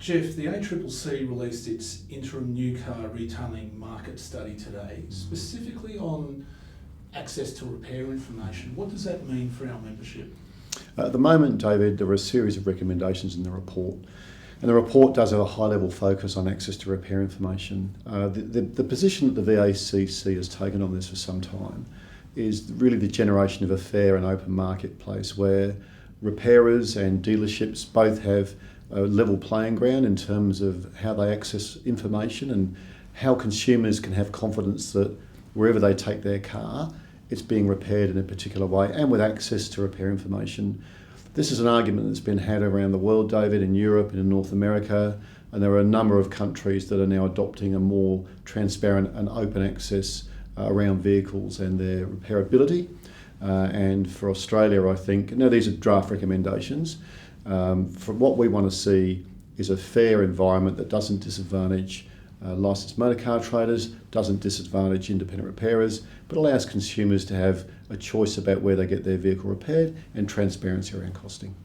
Geoff, the ACCC released its interim new car retailing market study today, specifically on access to repair information. What does that mean for our membership? At the moment, David, there are a series of recommendations in the report. And the report does have a high-level focus on access to repair information. The position that the VACC has taken on this for some time is really the generation of a fair and open marketplace where repairers and dealerships both have a level playing ground in terms of how they access information and how consumers can have confidence that wherever they take their car, it's being repaired in a particular way and with access to repair information. This is an argument that's been had around the world, David, in Europe and in North America, and there are a number of countries that are now adopting a more transparent and open access around vehicles and their repairability. And for Australia, I think, now these are draft recommendations, for what we want to see is a fair environment that doesn't disadvantage licensed motor car traders, doesn't disadvantage independent repairers, but allows consumers to have a choice about where they get their vehicle repaired and transparency around costing.